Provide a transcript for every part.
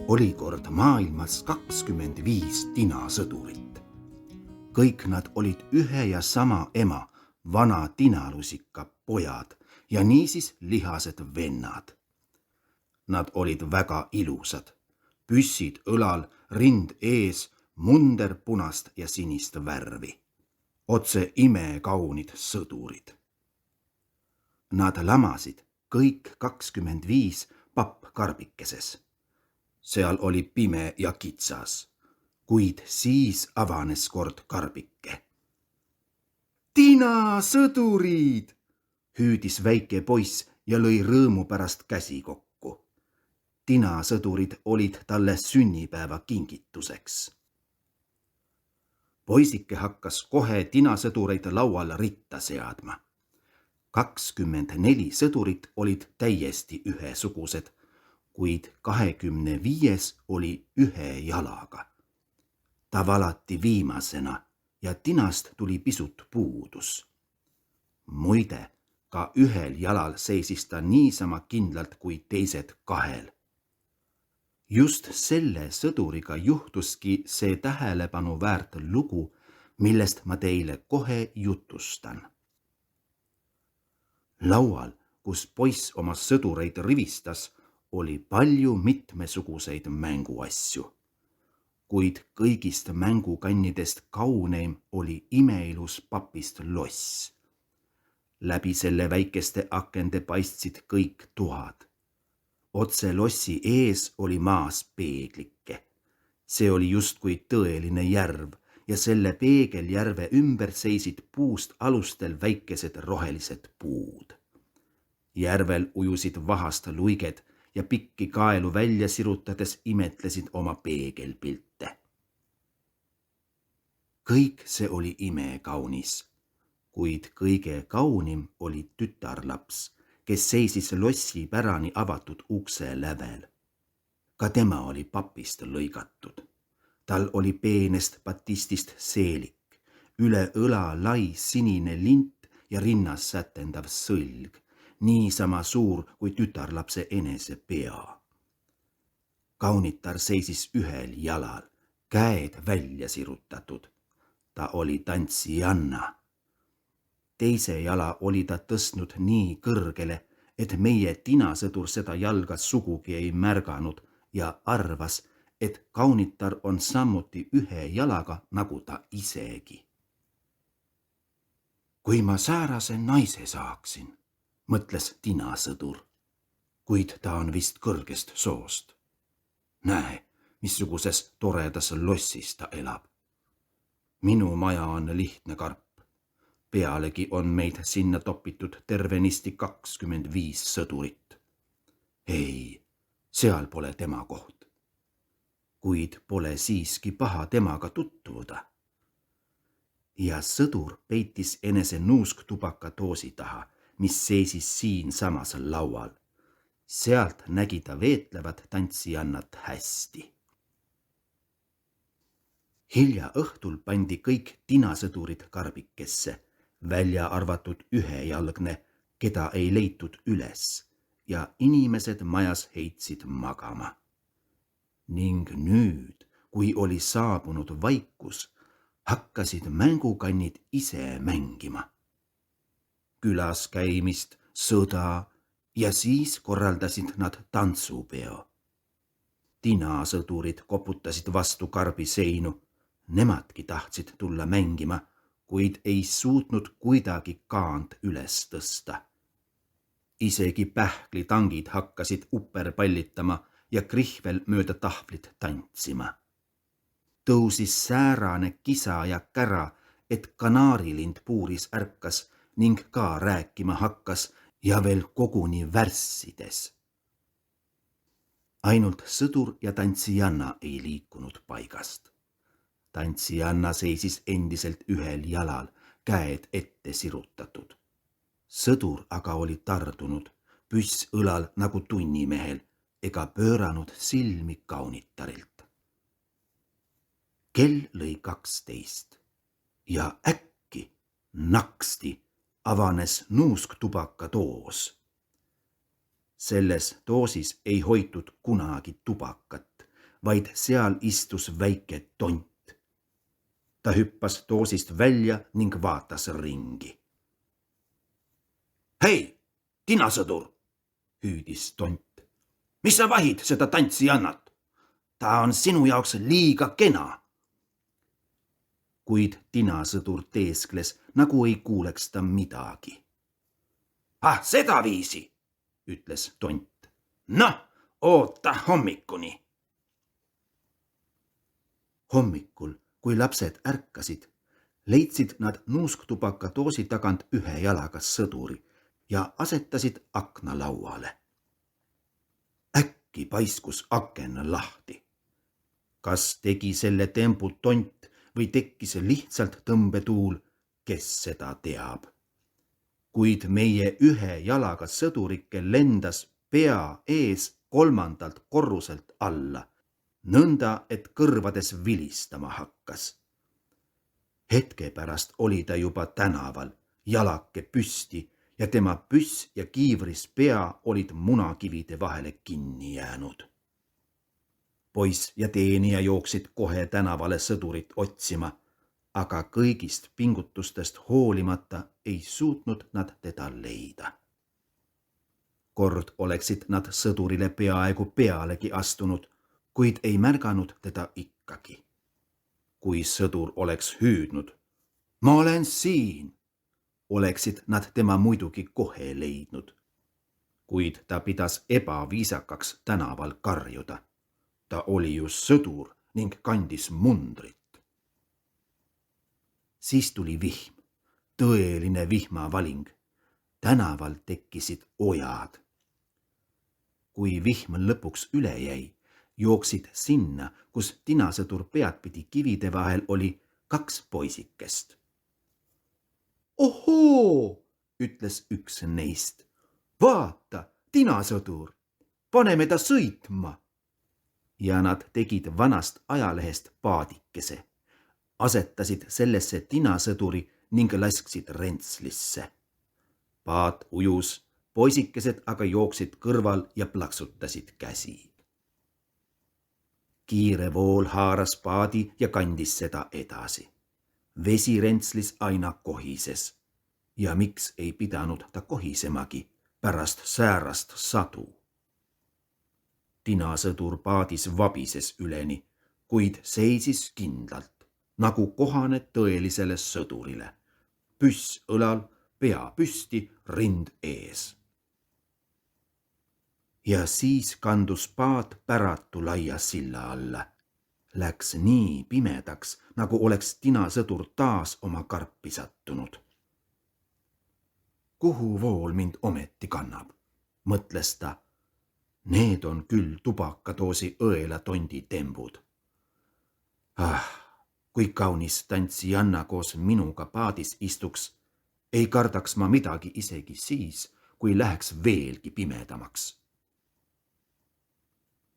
Oli kord maailmas 25 tinasõdurit. Kõik nad olid ühe ja sama ema, vana tinalusika pojad ja niisiis lihased vennad. Nad olid väga ilusad, püssid õlal, rind ees, munder punast ja sinist värvi. Otse imekaunid sõdurid. Nad lamasid kõik 25 pappkarbikeses. Seal oli pime ja kitsas, kuid siis avanes kord karbike. Tinasõdurid! Hüüdis väike poiss ja lõi rõõmu pärast käsi kokku. Tinasõdurid olid talle sünnipäeva kingituseks. Poisike hakkas kohe tinasõdureid laual ritta seadma. 24 sõdurit olid täiesti ühesugused, kuid 25 oli ühe jalaga. Ta valati viimasena ja tinast tuli pisut puudus. Muide, ka ühel jalal seisis ta niisama kindlalt kui teised kahel. Just selle sõduriga juhtuski see tähelepanu väärt lugu, millest ma teile kohe jutustan. Laual, kus poiss oma sõdureid rivistas, oli palju mitmesuguseid mänguasju. Kuid kõigist mängukannidest kauneim oli imeilus papist loss. Läbi selle väikeste akende paistsid kõik toad. Otse lossi ees oli maas peeglike. See oli justkui tõeline järv ja selle peegeljärve ümber seisid puust alustel väikesed rohelised puud. Järvel ujusid vahast luiged ja pikki kaelu välja sirutades imetlesid oma peegelpilte. Kõik see oli imekaunis, kuid kõige kaunim oli tütarlaps, kes seisis lossi pärani avatud ukse lävel. Ka tema oli papist lõigatud. Tal oli peenest batistist seelik, üle õla lai sinine lint ja rinnas sätendav sõlg, niisama suur kui tütarlapse enese pea. Kaunitar seisis ühel jalal, käed välja sirutatud. Ta oli tantsijanna. Teise jala oli ta tõstnud nii kõrgele, et meie tinasõdur seda jalga sugugi ei märganud ja arvas, et kaunitar on samuti ühe jalaga nagu ta isegi. Kui ma säärase naise saaksin, mõtles tinasõdur, kuid ta on vist kõrgest soost. Näe, missuguses toredas lossis ta elab. Minu maja on lihtne karp. Pealegi on meid sinna topitud tervenisti 25 sõdurit. Ei, seal pole tema koht. Kuid pole siiski paha temaga tutvuda. Ja sõdur peitis enese nuusktubaka doosi taha, mis seisis siin samas laual. Sealt nägi ta veetlevat tantsijannat hästi. Hilja õhtul pandi kõik tinasõdurid karbikesse, välja arvatud ühejalgne, keda ei leitud üles, ja inimesed majas heitsid magama. Ning nüüd, kui oli saabunud vaikus, hakkasid mängukannid ise mängima. Külas käimist, sõda ja siis korraldasid nad tantsupeo. Tinasõdurid koputasid vastu karbi seinu. Nemadki tahtsid tulla mängima, kuid ei suutnud kuidagi kaant üles tõsta. Isegi pähklitangid hakkasid uperpallitama ja krihvel mööda tahvlit tantsima. Tõusis säärane kisa ja kära, et kanaarilind puuris ärkas ning ka rääkima hakkas ja veel koguni värssides. Ainult sõdur ja tantsijanna ei liikunud paigast. Tantsijanna seisis endiselt ühel jalal, käed ette sirutatud. Sõdur aga oli tardunud, püss õlal nagu tunnimehel, ega pööranud silmi kaunitarilt. Kell lõi 12 ja äkki naksti avanes nuusktubaka doos. Selles doosis ei hoitud kunagi tubakat, vaid seal istus väike tont. Ta hüppas toosist välja ning vaatas ringi. Hei, tinasõdur, hüüdis tont. Mis sa vahid seda tantsi annad? Ta on sinu jaoks liiga kena. Kuid tinasõdur teeskles, nagu ei kuuleks ta midagi. Seda viisi, ütles tont. Noh, oota hommikuni. Hommikul, kui lapsed ärkasid, leidsid nad nuusktubaka doosi tagant ühe jalaga sõduri ja asetasid akna lauale. Äkki paiskus aken lahti. Kas tegi selle tembu tont või tekkis lihtsalt tõmbetuul, kes seda teab. Kuid meie ühe jalaga sõdurike lendas pea ees 3. korruselt alla, nõnda, et kõrvades vilistama hakkas. Hetke pärast oli ta juba tänaval, jalake püsti ja tema püss ja kiivris pea olid munakivide vahele kinni jäänud. Poiss ja teenija jooksid kohe tänavale sõdurit otsima, aga kõigist pingutustest hoolimata ei suutnud nad teda leida. Kord oleksid nad sõdurile peaaegu pealegi astunud, kuid ei märganud teda ikkagi. Kui sõdur oleks hüüdnud, ma olen siin, oleksid nad tema muidugi kohe leidnud. Kuid ta pidas ebaviisakaks tänaval karjuda. Ta oli ju sõdur ning kandis mundrit. Siis tuli vihm, tõeline vihmavaling. Tänaval tekkisid ojad. Kui vihm lõpuks üle jäi, jooksid sinna, kus tinasõdur peadpidi kivide vahel oli 2 poisikest. Ohoo, ütles üks neist. Vaata, tinasõdur, paneme ta sõitma. Ja nad tegid vanast ajalehest paadikese, asetasid sellesse tinasõduri ning lasksid rentslisse. Paat ujus, poisikesed aga jooksid kõrval ja plaksutasid käsi. Kiire vool haaras paadi ja kandis seda edasi. Vesi rentslis aina kohises. Ja miks ei pidanud ta kohisemagi pärast säärast sadu? Tinasõdur paadis vabises üleni, kuid seisis kindlalt, nagu kohane tõelisele sõdurile. Püss õlal, pea püsti, rind ees. Ja siis kandus paat päratu laia silla alla. Läks nii pimedaks, nagu oleks tinasõdur taas oma karpi sattunud. Kuhu vool mind ometi kannab, mõtles ta. Need on küll tubakadoosi õelatondi tembud. Kui kaunis tantsijanna koos minuga paadis istuks, ei kardaks ma midagi isegi siis, kui läheks veelgi pimedamaks.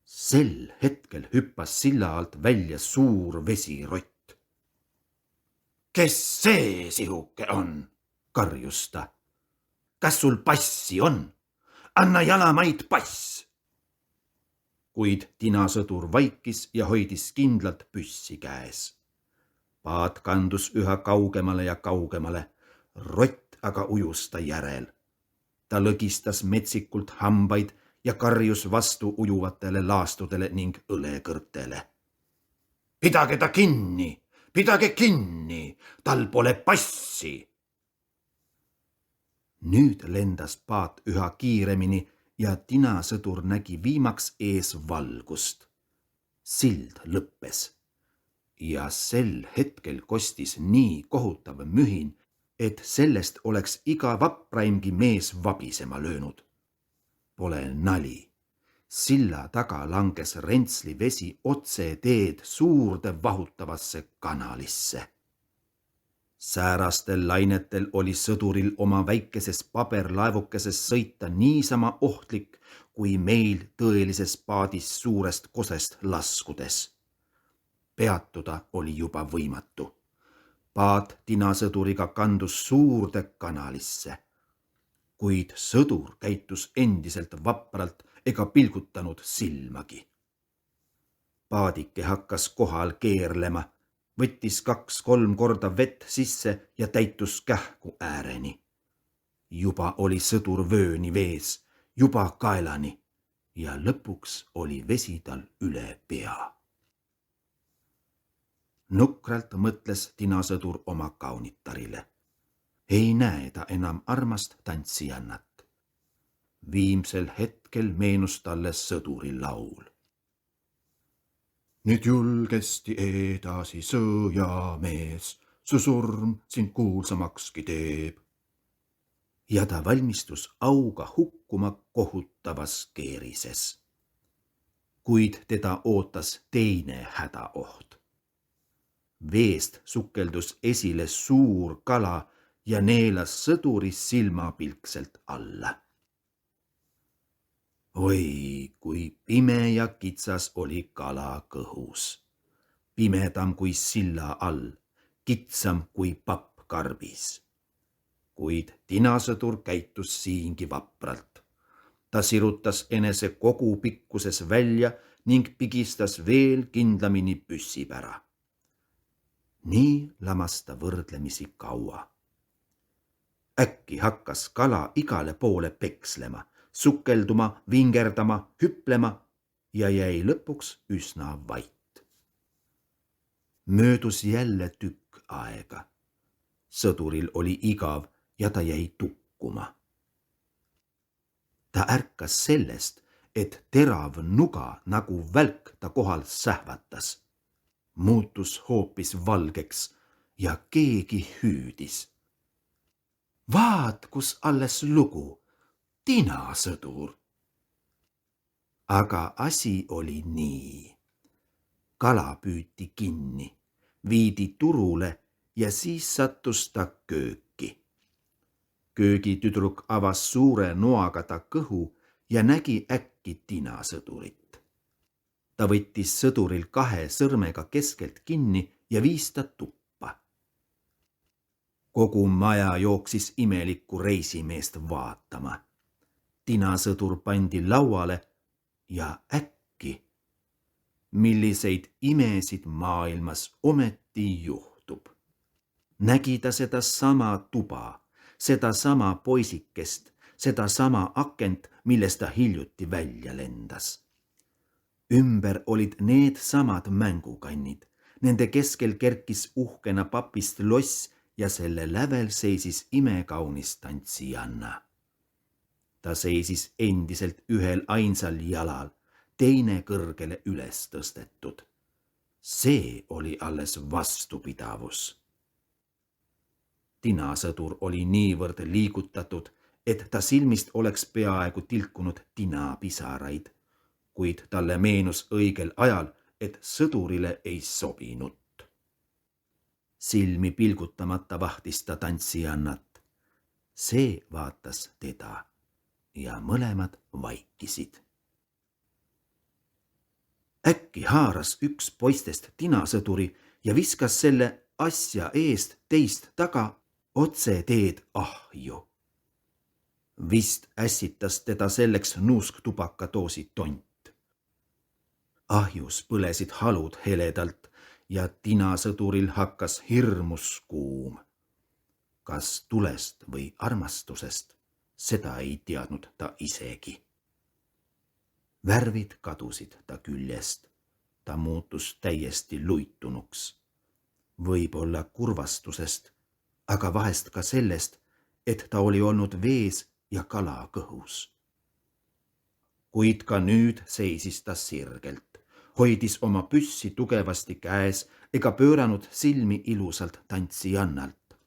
Sel hetkel hüppas silla alt välja suur vesirott. Kes see sihuke on? Karjus ta. Kas sul passi on? Anna jalamaid pass! Kuid tinasõdur vaikis ja hoidis kindlalt püssi käes. Paat kandus üha kaugemale ja kaugemale, rott aga ujus ta järel. Ta lõgistas metsikult hambaid ja karjus vastu ujuvatele laastudele ning õlekõrtele. Pidage ta kinni, tal pole passi! Nüüd lendas paat üha kiiremini ja tinasõdur nägi viimaks ees valgust. Sild lõppes. Ja sel hetkel kostis nii kohutav mühin, et sellest oleks iga vapraimgi mees vabisema löönud. Pole nali. Silla taga langes rentsli vesi otse teed suurde vahutavasse kanalisse. Säärastel lainetel oli sõduril oma väikeses paberlaevukeses sõita niisama ohtlik, kui meil tõelises paadis suurest kosest laskudes. Peatuda oli juba võimatu. Paat tinasõduriga kandus suurde kanalisse. Kuid sõdur käitus endiselt vapralt ega pilgutanud silmagi. Paadike hakkas kohal keerlema, võttis 2-3 korda vett sisse ja täitus kähku ääreni. Juba oli sõdur vööni vees, juba kaelani ja lõpuks oli vesi tal üle pea. Nukralt mõtles tinasõdur oma kaunitarile. Ei näe ta enam armast tantsijannat. Viimsel hetkel meenus talle sõduri laul. Nüüd julgesti edasi sõjamees, su surm sind kuulsamakski teeb. Ja ta valmistus auga hukkuma kohutavas keerises. Kuid teda ootas teine hädaoht. Veest sukeldus esile suur kala ja neelas sõduri silmapilkselt alla. Oi, kui pime ja kitsas oli kala kõhus. Pimedam kui silla all, kitsam kui papp karbis. Kuid tinasõdur käitus siingi vapralt. Ta sirutas enese kogu pikkuses välja ning pigistas veel kindlamini püssipära. Nii lamas ta võrdlemisi kaua. Äkki hakkas kala igale poole pekslema, sukelduma, vingerdama, hüplema ja jäi lõpuks üsna vait. Möödus jälle tükk aega. Sõduril oli igav ja ta jäi tukkuma. Ta ärkas sellest, et terav nuga nagu välk ta kohal sähvatas. Muutus hoopis valgeks ja keegi hüüdis. Vaat, kus alles lugu, tinasõdur. Aga asi oli nii. Kala püüti kinni, viidi turule ja siis sattus ta kööki. Köögitüdruk avas suure noaga ta kõhu ja nägi äkki tinasõdurit. Ta võttis sõduril 2 sõrmega keskelt kinni ja viis ta tuppa. Kogu maja jooksis imelikku reisimeest vaatama. Tinasõdur pandi lauale ja äkki, milliseid imesid maailmas ometi juhtub. Nägi ta seda sama tuba, seda sama poisikest, seda sama akent, millest ta hiljuti välja lendas. Ümber olid need samad mängukannid, nende keskel kerkis uhkena papist loss ja selle lävel seisis imekaunis tantsijanna. Ta seisis endiselt ühel ainsal jalal, teine kõrgele üles tõstetud. See oli alles vastupidavus. Tinasõdur oli niivõrd liigutatud, et ta silmist oleks peaaegu tilkunud tinapisaraid, kuid talle meenus õigel ajal, et sõdurile ei sobinud. Silmi pilgutamata vahtis ta tantsijannat. See vaatas teda ja mõlemad vaikisid. Äkki haaras üks poistest tinasõduri ja viskas selle asja eest teist taga otse teed ahju. Vist ässitas teda selleks nuusktubakadoosi tont. Ahjus põlesid halud heledalt ja tinasõduril hakkas hirmus kuum. Kas tulest või armastusest, seda ei teadnud ta isegi. Värvid kadusid ta küljest, ta muutus täiesti luitunuks. Võib-olla kurvastusest, aga vahest ka sellest, et ta oli olnud vees ja kala kõhus. Kuid ka nüüd seisis ta sirgelt. Hoidis oma püssi tugevasti käes ega pööranud silmi ilusalt tantsijannalt.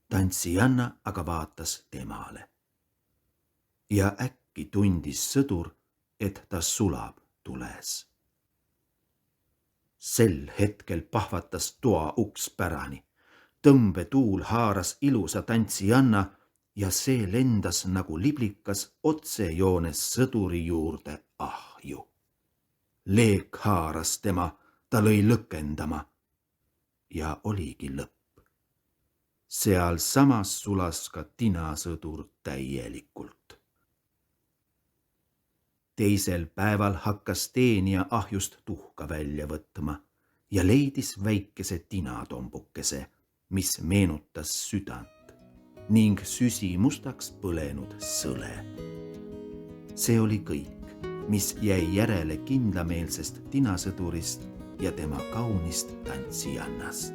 Tantsijanna aga vaatas temale. Ja äkki tundis sõdur, et ta sulab tules. Sel hetkel pahvatas toa uks pärani. Tõmbetuul haaras ilusa tantsijanna ja see lendas nagu liblikas otsejoones sõduri juurde ahju. Leek haaras tema, ta lõi lõkendama ja oligi lõpp. Seal samas sulas ka tinasõdur täielikult. Teisel päeval hakkas teenija ahjust tuhka välja võtma ja leidis väikese tinatombukese, mis meenutas südant ning süsi mustaks põlenud sõle. See oli kõik, mis jäi järele kindlameelsest tinasõdurist ja tema kaunist tantsijannast.